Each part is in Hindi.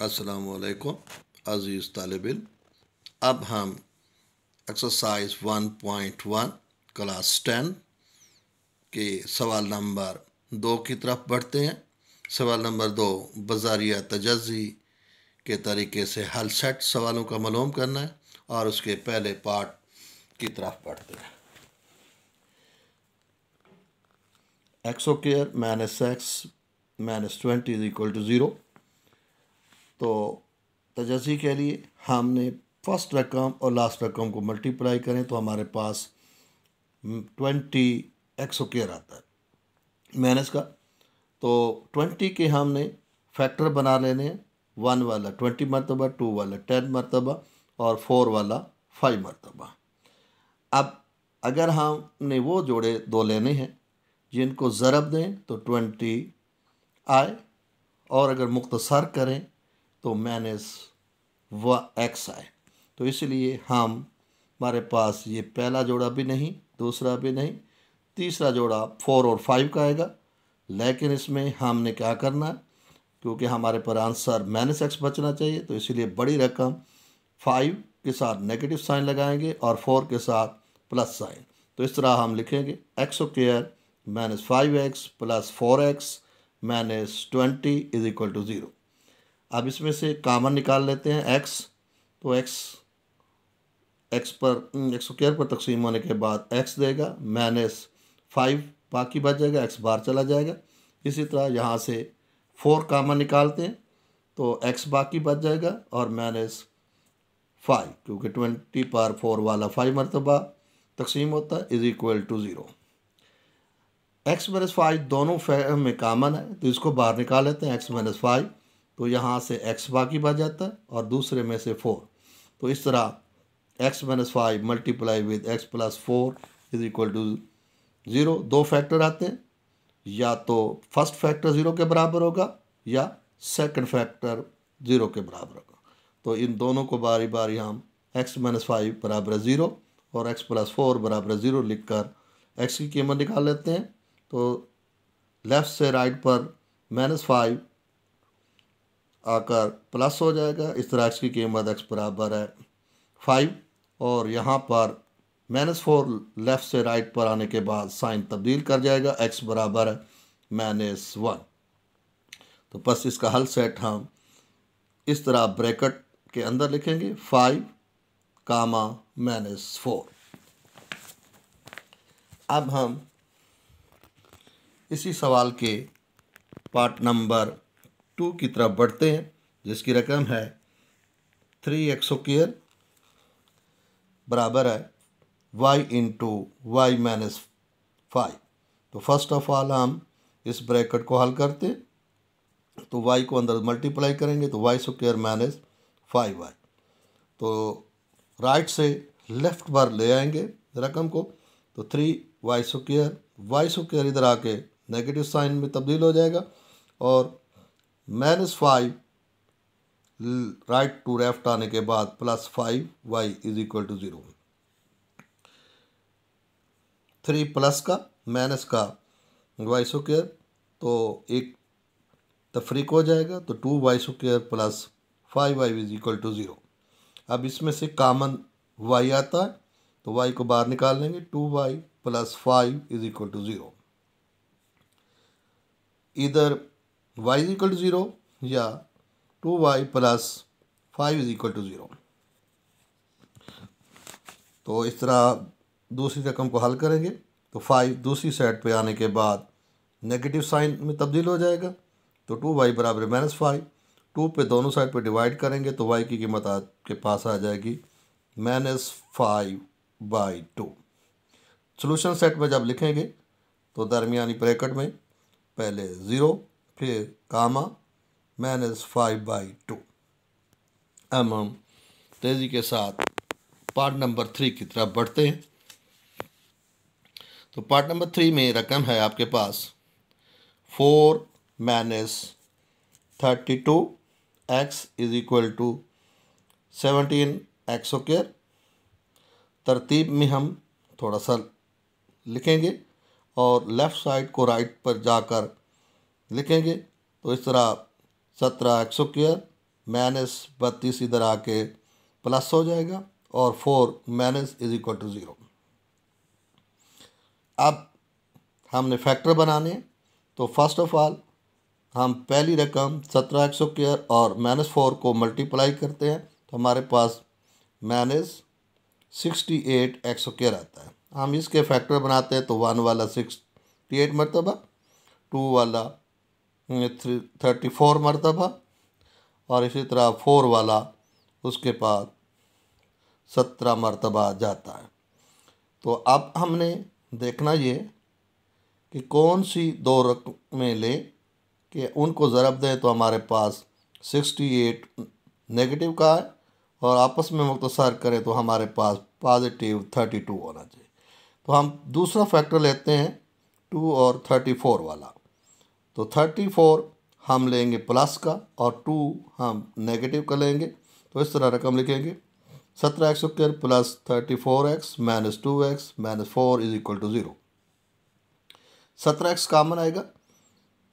अस्सलामुअलैकुम अज़ीज़ तालिब इल्म। अब हम एक्सरसाइज 1.1 क्लास 10 के सवाल नंबर 2 की तरफ बढ़ते हैं। सवाल नंबर 2 बज़ारिया तजज़ी के तरीके से हल सेट सवालों का मालूम करना है और उसके पहले पार्ट की तरफ बढ़ते हैं। X square minus x minus 20 is equal to 0। तो तजज़ी के लिए हमने फर्स्ट रकम और लास्ट रकम को मल्टीप्लाई करें तो हमारे पास 20 एक्स स्क्वायर आता है माइनस का। तो 20 के हमने फैक्टर बना लेने हैं। 1 वाला 20 मरतबा, 2 वाला 10 मरतबा और 4 वाला 5 मरतबा। अब अगर हमने वो जोड़े दो लेने हैं जिनको ज़रब दें तो 20 आए, और अगर मुख्तसर करें तो माइनस एक्स आए। तो इसलिए हमारे पास ये पहला जोड़ा भी नहीं, दूसरा भी नहीं, तीसरा जोड़ा 4 और 5 का आएगा। लेकिन इसमें हमने क्या करना है, क्योंकि हमारे पर आंसर माइनस एक्स बचना चाहिए, तो इसीलिए बड़ी रकम 5 के साथ नेगेटिव साइन लगाएंगे और 4 के साथ प्लस साइन। तो इस तरह हम लिखेंगे x square minus 5x plus 4x minus 20 is equal to 0। अब इसमें से कामन निकाल लेते हैं x। तो x स्क्वायर पर तकसीम होने के बाद x देगा, माइनस 5 बाकी बच जाएगा, x बाहर चला जाएगा। इसी तरह यहाँ से 4 कामन निकालते हैं तो x बाकी बच जाएगा और माइनस 5, क्योंकि 20 पर 4 वाला 5 मरतबा तकसीम होता है, is equal to 0। x minus 5 दोनों में कामन है तो इसको बाहर निकाल लेते हैं, x माइनस 5। तो यहाँ से x बाकी बच जाता है और दूसरे में से 4। तो इस तरह x minus 5 multiply with x plus 4 is equal to 0। दो फैक्टर आते हैं, या तो फर्स्ट फैक्टर 0 के बराबर होगा या सेकंड फैक्टर 0 के बराबर होगा। तो इन दोनों को बारी बारी हम x माइनस 5 बराबर 0 और x प्लस 4 बराबर 0 लिख कर x की कीमत निकाल लेते हैं। तो लेफ़्ट से राइट पर माइनस 5 आकर प्लस हो जाएगा। इस तरह x की कीमत x बराबर है 5, और यहाँ पर माइनस 4 लेफ़्ट से राइट पर आने के बाद साइन तब्दील कर जाएगा, x बराबर है माइनस 1। तो बस इसका हल सेट हम इस तरह ब्रैकेट के अंदर लिखेंगे 5 कामा माइनस 4। अब हम इसी सवाल के पार्ट नंबर 2 की तरफ बढ़ते हैं, जिसकी रकम है 3x स्क्वायर बराबर है y इंटू वाई माइनस 5। तो फर्स्ट ऑफ ऑल हम इस ब्रैकेट को हल करते हैं। तो y को अंदर मल्टीप्लाई करेंगे तो y स्क्वायर माइनस 5y। तो राइट से लेफ़्ट पर ले आएंगे रकम को, तो 3y स्क्वायर इधर आके नेगेटिव साइन में तब्दील हो जाएगा, और माइनस 5 राइट टू लेफ्ट आने के बाद plus 5y is equal to 0। 3 plus का माइनस का y स्क्वायर, तो एक तफरीक हो जाएगा, तो 2y square plus 5y is equal to 0। अब इसमें से कामन y आता है तो y को बाहर निकाल लेंगे, 2y plus 5 is equal to 0। इधर y इज इक्वल टू 0 या 2y plus 5 is equal to 0। तो इस तरह दूसरी रकम को हल करेंगे तो 5 दूसरी साइड पे आने के बाद नेगेटिव साइन में तब्दील हो जाएगा, तो 2y बराबर माइनस 5। 2 पे दोनों साइड पे डिवाइड करेंगे तो y की कीमत आपके पास आ जाएगी -5/2। सोल्यूशन सेट में जब लिखेंगे तो दरमियानी ब्रैकेट में पहले 0 फिर कामा -5/2। अब हम तेज़ी के साथ पार्ट नंबर 3 की तरफ बढ़ते हैं। तो पार्ट नंबर 3 में रकम है आपके पास 4 minus 32x is equal to 17x square. तरतीब में हम थोड़ा सा लिखेंगे और लेफ़्ट साइड को राइट पर जाकर लिखेंगे। तो इस तरह 17x स्क्वायर -32 इधर आके प्लस हो जाएगा और 4 माइनस इज इक्वल टू 0। अब हमने फैक्टर बनाने, तो फर्स्ट ऑफ ऑल हम पहली रकम 17x² और -4 को मल्टीप्लाई करते हैं तो हमारे पास -68x² आता है। हम इसके फैक्टर बनाते हैं तो 1 वाला 68 मरतबा, 2 वाला 34 मरतबा और इसी तरह 4 वाला उसके बाद 17 मरतबा जाता है। तो अब हमने देखना ये कि कौन सी दो रकमें लें कि उनको ज़रब दें तो हमारे पास 68 नेगेटिव का है और आपस में मुख्तसर करें तो हमारे पास पॉजिटिव 32 होना चाहिए। तो हम दूसरा फैक्टर लेते हैं 2 और 34 वाला। तो 34 हम लेंगे प्लस का और 2 हम नेगेटिव का लेंगे। तो इस तरह रकम लिखेंगे 17x² plus 34x minus 2x minus 4 is equal to 0। 17x common आएगा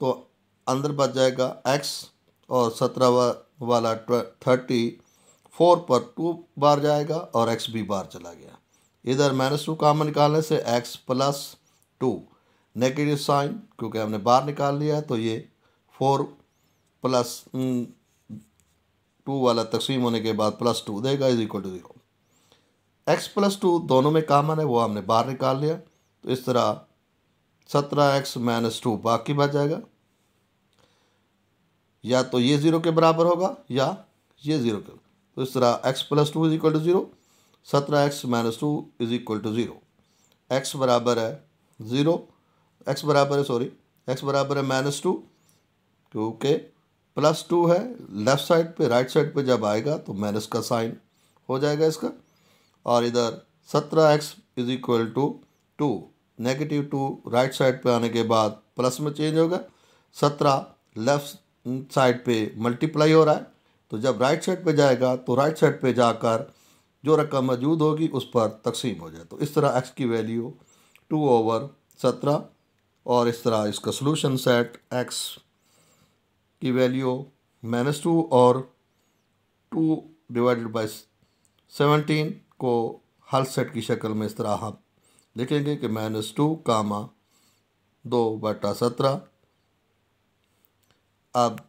तो अंदर बच जाएगा x और 17 वाला 34 पर 2 बार जाएगा और x भी बार चला गया। इधर -2 कॉमन निकालने से x प्लस 2 नेगेटिव साइन क्योंकि हमने बार निकाल लिया है तो ये 4 प्लस 2 वाला तकसीम होने के बाद +2 देगा is equal to 0। x plus 2 दोनों में कॉमन है वो हमने बाहर निकाल लिया। तो इस तरह 17x माइनस 2 बाकी बच जाएगा, या तो ये 0 के बराबर होगा या ये 0 के। तो इस तरह x plus 2 is equal to 0, 17x minus 2 is equal to 0। x बराबर है 0, x बराबर है -2 क्योंकि +2 है लेफ़्ट साइड पे, राइट साइड पे जब आएगा तो माइनस का साइन हो जाएगा इसका। और इधर 17x is equal to 2, -2 right side पे आने के बाद प्लस में चेंज होगा। 17 लेफ़्ट साइड पे मल्टीप्लाई हो रहा है तो जब राइट साइड पे जाएगा तो राइट साइड पे जाकर जो रकम मौजूद होगी उस पर तकसीम हो जाए। तो इस तरह x की वैल्यू 2/17 और इस तरह इसका सलूशन सेट x की वैल्यू -2 और 2/17 को हल सेट की शक्ल में इस तरह हम लिखेंगे कि -2, 2/17। अब